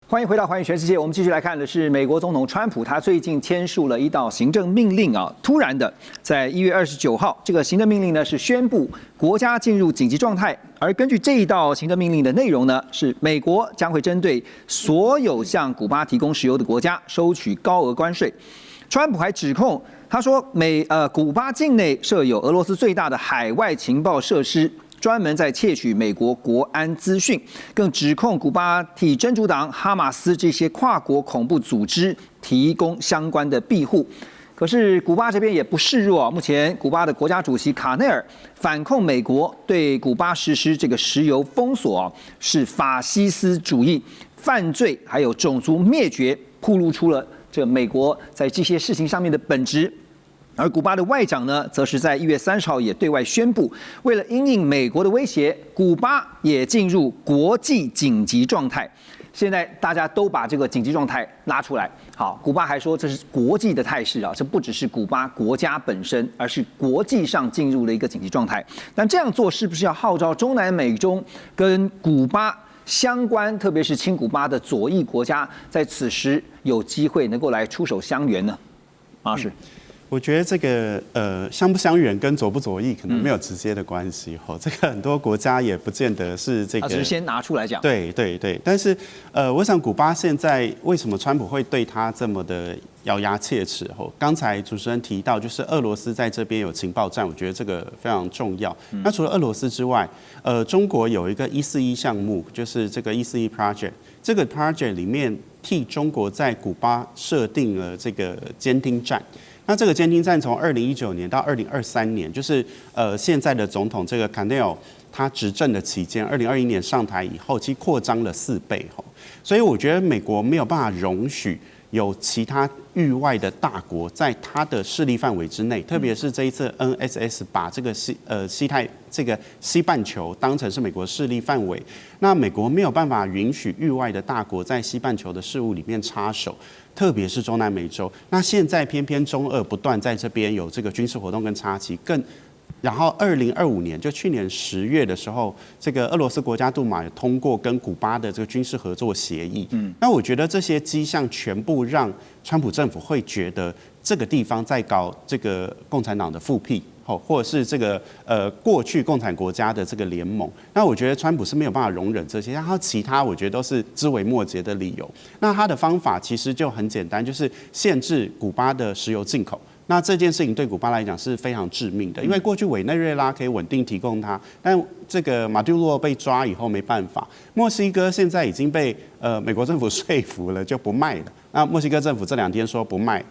欢迎回到《环宇全世界》，我们继续来看的是美国总统川普，他最近签署了一道行政命令啊，突然的，在1月29号，这个行政命令呢是宣布国家进入紧急状态，而根据这一道行政命令的内容呢，是美国将会针对所有向古巴提供石油的国家收取高额关税。川普还指控他说古巴境内设有俄罗斯最大的海外情报设施。专门在窃取美国国安资讯，更指控古巴替真主党、哈马斯这些跨国恐怖组织提供相关的庇护。可是古巴这边也不示弱啊，目前古巴的国家主席卡内尔反控美国对古巴实施这个石油封锁是法西斯主义、犯罪，还有种族灭绝，暴露出了这美国在这些事情上面的本质。而古巴的外长呢，则是在1月30号也对外宣布，为了因应美国的威胁，古巴也进入国际紧急状态。现在大家都把这个紧急状态拉出来，好，古巴还说这是国际的态势啊，这不只是古巴国家本身，而是国际上进入了一个紧急状态。但这样做是不是要号召中南美中跟古巴相关，特别是亲古巴的左翼国家，在此时有机会能够来出手相援呢？马老师。我觉得这个相不相远跟左不左翼可能没有直接的关系这个很多国家也不见得是这个。只是先拿出来讲。对，但是我想古巴现在为什么川普会对他这么的咬牙切齿？刚才主持人提到，就是俄罗斯在这边有情报站，我觉得这个非常重要。那除了俄罗斯之外，中国有一个141项目，就是这个141 Project， 这个 project 里面替中国在古巴设定了这个监听站。那这个监听站从2019年到2023年，就是现在的总统这个卡内尔他执政的期间，2021年上台以后，其实扩张了4倍所以我觉得美国没有办法容许有其他域外的大国在他的势力范围之内，特别是这一次 NSS 把这个西半球当成是美国势力范围，那美国没有办法允许域外的大国在西半球的事务里面插手。特别是中南美洲，那现在偏偏中俄不断在这边有这个军事活动跟插旗，然后2025年就去年10月的时候，这个俄罗斯国家杜马也通过跟古巴的这个军事合作协议。那我觉得这些迹象全部让川普政府会觉得这个地方在搞这个共产党的复辟。或者是这个过去共产国家的这个联盟，那我觉得川普是没有办法容忍这些，然后其他我觉得都是枝微末节的理由。那他的方法其实就很简单，就是限制古巴的石油进口。那这件事情对古巴来讲是非常致命的，因为过去委内瑞拉可以稳定提供它，但这个马杜罗被抓以后没办法。墨西哥现在已经被美国政府说服了，就不卖了。那墨西哥政府这2天说不卖。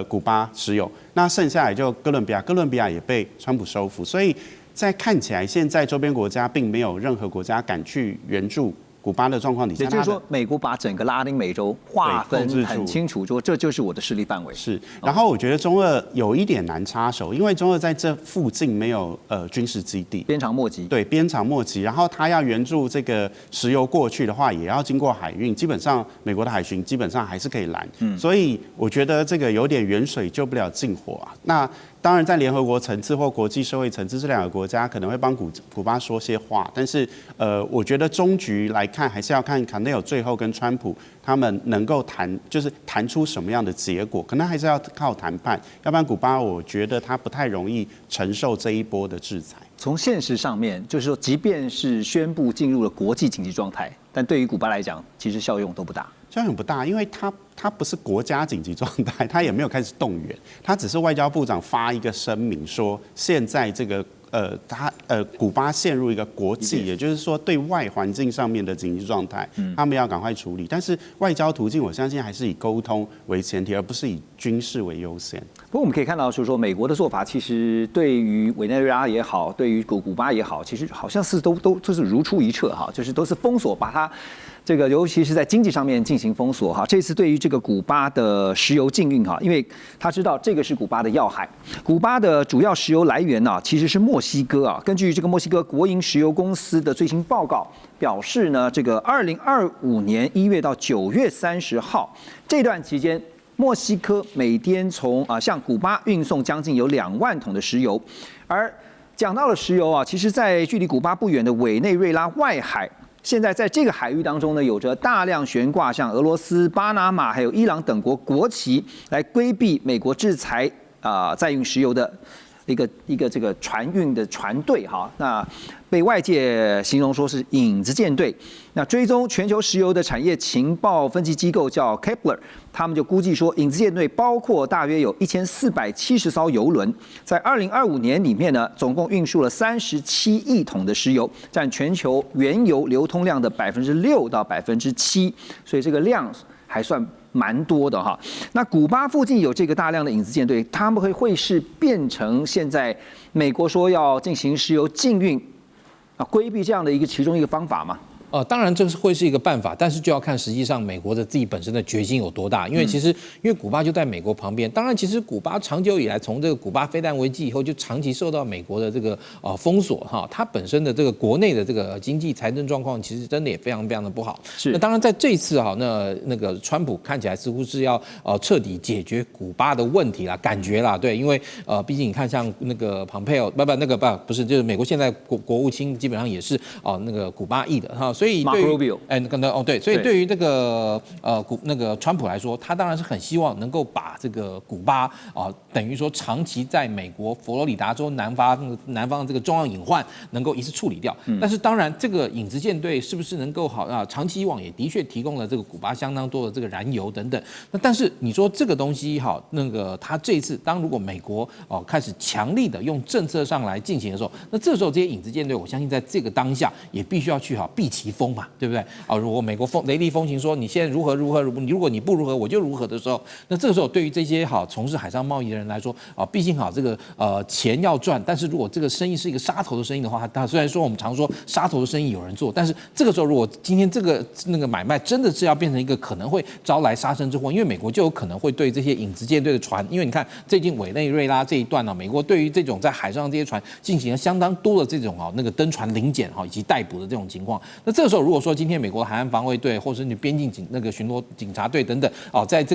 古巴石油，那剩下来就哥伦比亚也被川普收复，所以在看起来现在周边国家并没有任何国家敢去援助古巴的状况底下，也就是说，美国把整个拉丁美洲划分很清楚，说这就是我的势力范围。是，然后我觉得中俄有一点难插手，因为中俄在这附近没有军事基地，鞭长莫及。对，鞭长莫及。然后他要援助这个石油过去的话，也要经过海运，基本上美国的海巡基本上还是可以拦。所以我觉得这个有点远水救不了近火啊。那当然，在联合国层次或国际社会层次，这2个国家可能会帮古巴说些话，但是我觉得终局来看，还是要看卡内尔最后跟川普他们能够谈出什么样的结果，可能还是要靠谈判，要不然古巴我觉得他不太容易承受这一波的制裁。从现实上面，就是说，即便是宣布进入了国际紧急状态，但对于古巴来讲，其实效用都不大。效用不大，因为他不是国家紧急状态，他也没有开始动员，他只是外交部长发一个声明说，现在这个古巴陷入一个国际，也就是说对外环境上面的紧急状态，他们要赶快处理。但是外交途径，我相信还是以沟通为前提，而不是以军事为优先。不过我们可以看到，就是说美国的做法，其实对于委内瑞拉也好，对于古巴也好，其实好像是都是如出一辙哈，就是都是封锁，把它。这个尤其是在经济上面进行封锁哈，这次对于这个古巴的石油禁运哈，因为他知道这个是古巴的要害，古巴的主要石油来源呢其实是墨西哥啊。根据这个墨西哥国营石油公司的最新报告表示呢，这个2025年1月到9月30号这段期间，墨西哥每天向古巴运送将近有2万桶的石油，而讲到了石油啊，其实在距离古巴不远的委内瑞拉外海。现在在这个海域当中呢，有着大量悬挂像俄罗斯、巴拿马还有伊朗等国国旗，来规避美国制裁载运石油的一个这个船运的船队哈，那被外界形容说是影子舰队。那追踪全球石油的产业情报分析机构叫 Kepler， 他们就估计说，影子舰队包括大约有1470艘油轮，在2025年里面呢，总共运输了37亿桶的石油，占全球原油流通量的6%到7%，所以这个量还算蛮多的哈。那古巴附近有这个大量的影子舰队，他们会是变成现在美国说要进行石油禁运规避这样的其中一个方法吗？当然这会是一个办法，但是就要看实际上美国的自己本身的决心有多大。因为其实因为古巴就在美国旁边，当然其实古巴长久以来从这个古巴飞弹危机以后就长期受到美国的这个封锁哈，它本身的这个国内的这个经济财政状况其实真的也非常非常的不好。是。那当然在这一次哈，那个川普看起来似乎是要彻底解决古巴的问题啦，感觉啦，对，因为毕竟你看像那个Pompeo不是就是美国现在国务卿基本上也是那个古巴裔的哈。所以对于对，所以对于这个那个川普来说，他当然是很希望能够把这个古巴等于说长期在美国佛罗里达州南方的这个重要隐患能够一次处理掉。但是当然，这个影子舰队是不是能够长期以往也的确提供了这个古巴相当多的这个燃油等等。那但是你说这个东西那个他这一次如果美国开始强力的用政策上来进行的时候，那这时候这些影子舰队，我相信在这个当下也必须要去避其锋嘛，对不对？如果美国雷厉风行说你现在如何，如果你不如何我就如何的时候，那这个时候对于这些从事海上贸易的人来说毕竟这个钱要赚，但是如果这个生意是一个杀头的生意的话，它虽然说我们常说杀头的生意有人做，但是这个时候如果今天这个那个买卖真的是要变成一个可能会招来杀身之祸，因为美国就有可能会对这些影子舰队的船，因为你看最近委内瑞拉这一段美国对于这种在海上这些船进行了相当多的这种那个登船临检以及逮捕的这种情况。那这个时候如果说今天美国海岸防卫队或者是你边境那个巡逻警察队等等在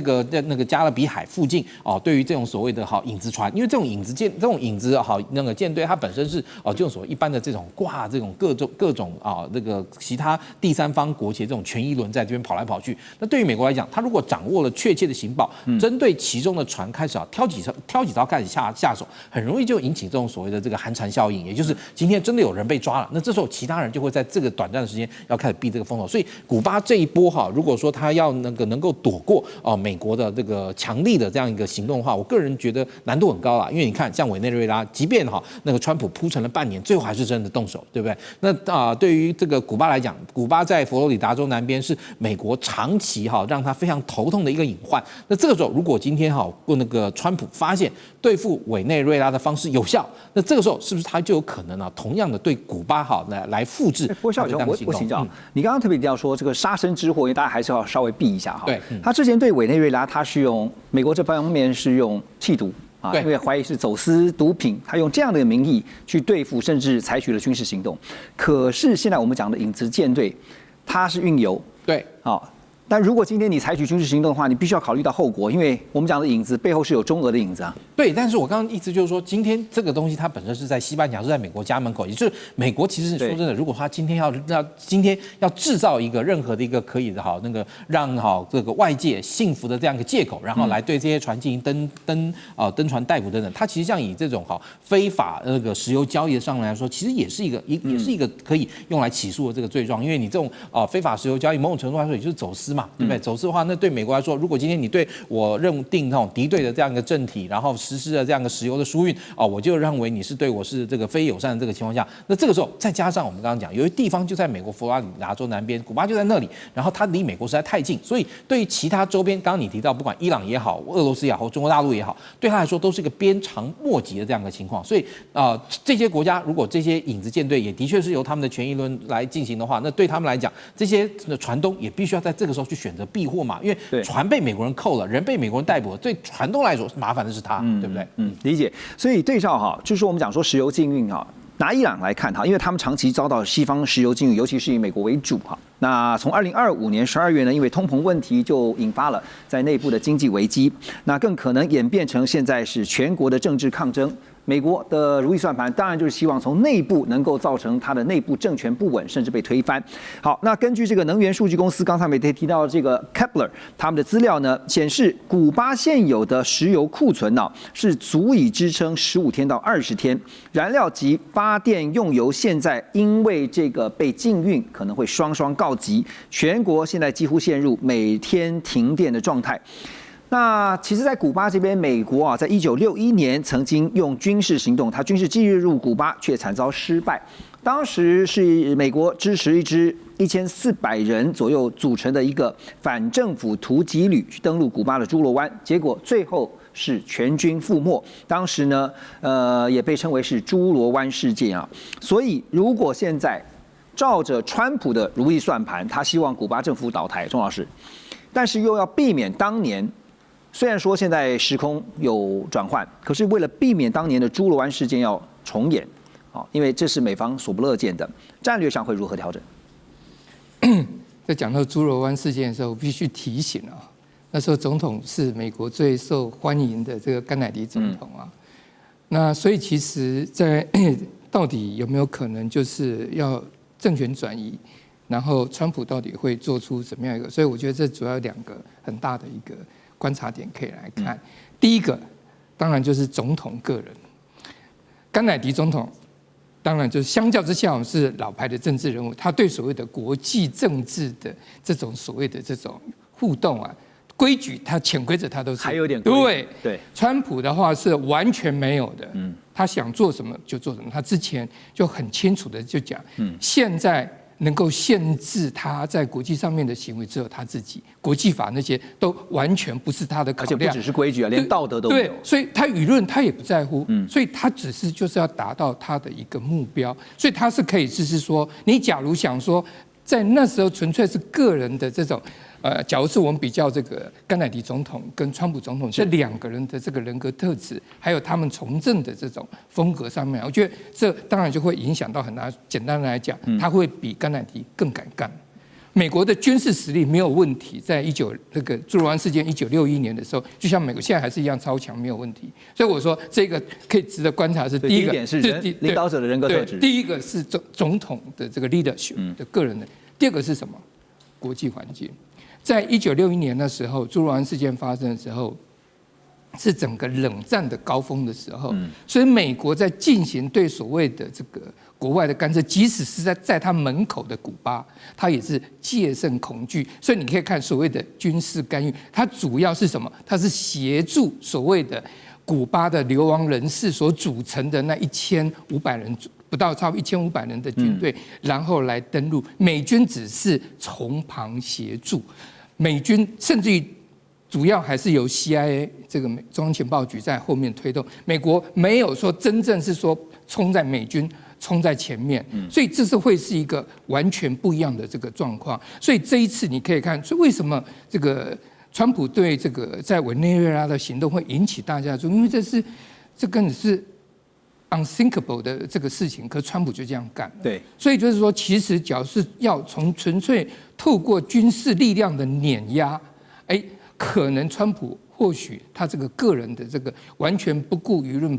那个加勒比海附近对于这种所谓的影子船，因为这种影子那个舰队它本身是这种所谓一般的这种挂这种各种那个其他第三方国旗这种权益轮在这边跑来跑去，那对于美国来讲，他如果掌握了确切的情报，针对其中的船开始挑几艘开始下手，很容易就引起这种所谓的这个寒蝉效应，也就是今天真的有人被抓了，那这时候其他人就会在这个短暂的时间要开始避这个风头。所以古巴这一波如果说他要能够躲过美国的这个强力的这样一个行动的话，我个人觉得难度很高啦。因为你看像委内瑞拉，即便那个川普铺陈了半年，最后还是真的动手，对不对？那对于这个古巴来讲，古巴在佛罗里达州南边是美国长期让他非常头痛的一个隐患。那这个时候如果今天那个川普发现对付委内瑞拉的方式有效，那这个时候是不是他就有可能同样的对古巴来复制？我请教，你刚刚特别提到说这个杀身之祸，因为大家还是要稍微避一下对，他之前对委内瑞拉，他是用美国这方面是用缉毒因为怀疑是走私毒品，他用这样的名义去对付，甚至采取了军事行动。可是现在我们讲的影子舰队，它是运油，对，但如果今天你采取军事行动的话，你必须要考虑到后果，因为我们讲的影子背后是有中俄的影子啊。对，但是我刚刚意思就是说，今天这个东西它本身是在西班牙，是在美国家门口，也就是美国其实说真的，如果他今天要制造一个任何的一个可以的那个让这个外界信服的这样一个借口，然后来对这些船进行登船逮捕等等，它其实像以这种非法那个石油交易上来说，其实也是一个可以用来起诉的这个罪状，因为你这种非法石油交易某种程度来说也就是走私嘛，对不对？走私的话，那对美国来说，如果今天你对我认定那种敌对的这样一个政体，然后实施了这样一个石油的输运我就认为你是对我是这个非友善的这个情况下，那这个时候再加上我们刚刚讲，有一地方就在美国佛罗里达州南边，古巴就在那里，然后它离美国实在太近，所以对于其他周边，刚刚你提到不管伊朗也好，俄罗斯也好，中国大陆也好，对他来说都是一个鞭长莫及的这样一个情况。所以这些国家如果这些影子舰队也的确是由他们的权益轮来进行的话，那对他们来讲，这些船东也必须要在这个时候去选择避祸嘛，因为船被美国人扣了，人被美国人逮捕了，对船东来说麻烦的是他，对不对？理解。所以对照就是我们讲说石油禁运拿伊朗来看因为他们长期遭到西方石油禁运，尤其是以美国为主那从2025年12月呢，因为通膨问题就引发了在内部的经济危机，那更可能演变成现在是全国的政治抗争。美国的如意算盘当然就是希望从内部能够造成它的内部政权不稳，甚至被推翻。好，那根据这个能源数据公司刚才也提到这个 Kepler 他们的资料呢，显示古巴现有的石油库存呢是足以支撑15天到20天，燃料及发电用油现在因为这个被禁运，可能会双双告急，全国现在几乎陷入每天停电的状态。那其实，在古巴这边，美国啊，在1961年曾经用军事行动，它军事介入古巴，却惨遭失败。当时是美国支持一支1400人左右组成的一个反政府突击旅去登陆古巴的朱罗湾，结果最后是全军覆没。当时呢，也被称为是朱罗湾事件啊。所以，如果现在照着川普的如意算盘，他希望古巴政府倒台，钟老师，但是又要避免当年。虽然说现在时空有转换，可是为了避免当年的朱罗湾事件要重演，因为这是美方所不乐见的，战略上会如何调整？在讲到朱罗湾事件的时候，我必须提醒啊，那时候总统是美国最受欢迎的这个甘乃迪总统啊，那所以其实在到底有没有可能就是要政权转移？然后川普到底会做出怎么样一个？所以我觉得这主要2个很大的一个观察点可以来看。第一个，当然就是总统个人。甘乃迪总统，当然就是相较之下，我们是老牌的政治人物，他对所谓的国际政治的这种所谓的这种互动啊、规矩，他潜规则他都是还有点对。川普的话是完全没有的，他想做什么就做什么。他之前就很清楚的就讲，现在。能够限制他在国际上面的行为，只有他自己。国际法那些都完全不是他的考量，而且不只是规矩啊，连道德都没有。对，所以他舆论他也不在乎，所以他只是就是要达到他的一个目标，所以他是可以就是说，你假如想说，在那时候纯粹是个人的这种。假如是我们比较这个甘乃迪总统跟川普总统这2个人的这个人格特质，还有他们从政的这种风格上面，我觉得这当然就会影响到很大。简单的来讲，他会比甘乃迪更敢干。美国的军事实力没有问题，在那个朱罗湾事件1961年的时候，就像美国现在还是一样超强，没有问题。所以我说这个可以值得观察是第一个，点是领导者的人格特质。第一个是总统的这个 leadership 的个人的，第2个是什么？国际环境。在1961年的时候，朱罗湾事件发生的时候，是整个冷战的高峰的时候，所以美国在进行对所谓的这个国外的干涉，即使是在他门口的古巴，他也是戒慎恐惧。所以你可以看所谓的军事干预，它主要是什么？它是协助所谓的古巴的流亡人士所组成的那1500人。不到超过1500人的军队，然后来登陆。美军只是从旁协助，美军甚至于主要还是由 CIA 这个中央情报局在后面推动。美国没有说真正是说冲在美军冲在前面，所以这是会是一个完全不一样的这个状况。所以这一次你可以看，所以为什么这个川普对这个在委内瑞拉的行动会引起大家的注意？因为这根本是。unthinkable 的这个事情，可川普就这样干了。对，所以就是说，其实只要是要从纯粹透过军事力量的碾压，可能川普或许他这个个人的这个完全不顾舆论、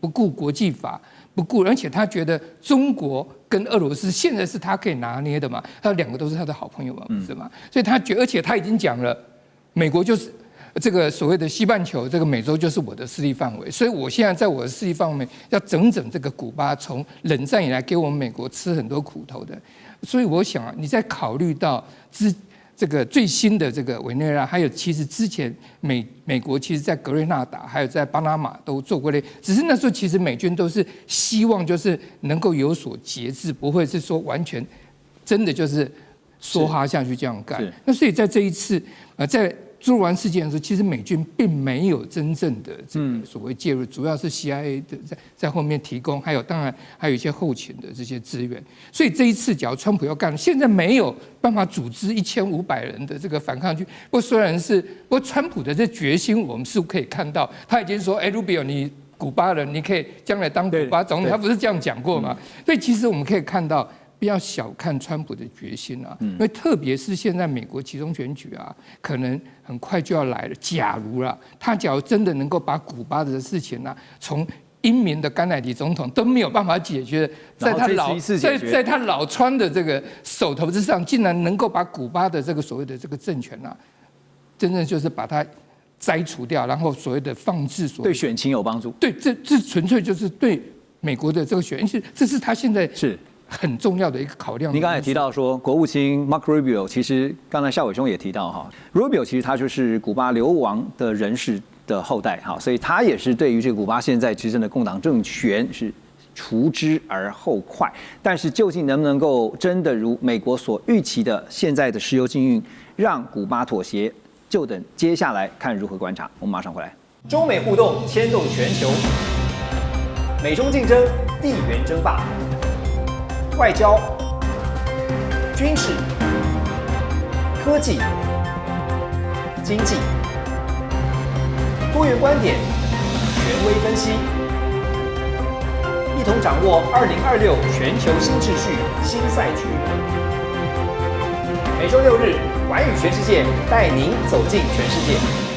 不顾国际法、不顾，而且他觉得中国跟俄罗斯现在是他可以拿捏的嘛，他2个都是他的好朋友嘛，不是吗？所以他而且他已经讲了，美国就是。这个所谓的西半球，这个美洲就是我的势力范围，所以我现在在我的势力范围要整这个古巴，从冷战以来给我们美国吃很多苦头的，所以我想啊，你在考虑到这个最新的这个委内瑞拉，还有其实之前美国其实在格瑞纳达还有在巴拿马都做过类，只是那时候其实美军都是希望就是能够有所节制，不会是说完全真的就是梭哈下去这样干。那所以在这一次在朱罗湾事件的时候，其实美军并没有真正的这个所谓介入，主要是 CIA 的在后面提供，还有当然还有一些后勤的这些资源。所以这一次，假如川普要干，现在没有办法组织1500人的这个反抗军。不过川普的这决心，我们是可以看到，他已经说，Rubio 你古巴人，你可以将来当古巴总统，他不是这样讲过吗？所以其实我们可以看到。不要小看川普的决心啊，因为特别是现在美国期中选举啊，可能很快就要来了。假如真的能够把古巴的事情啊，从英明的甘乃迪总统都没有办法解决，在他老川的这个手头之上，竟然能够把古巴的这个所谓的这个政权啊，真正就是把它摘除掉，然后所谓的放置对选情有帮助。对，这纯粹就是对美国的这个选情，这是他现在是很重要的一个考量。您刚才也提到说，国务卿 Marco Rubio， 其实刚才孝瑋兄也提到哈 ，Rubio 其实他就是古巴流亡的人士的后代哈，所以他也是对于这个古巴现在执政的共党政权是除之而后快。但是究竟能不能够真的如美国所预期的现在的石油禁运，让古巴妥协，就等接下来看如何观察。我们马上回来。中美互动牵动全球，美中竞争，地缘争霸。外交、军事、科技、经济，多元观点，权威分析，一同掌握2026全球新秩序、新赛局。每周6日，寰宇全世界带您走进全世界。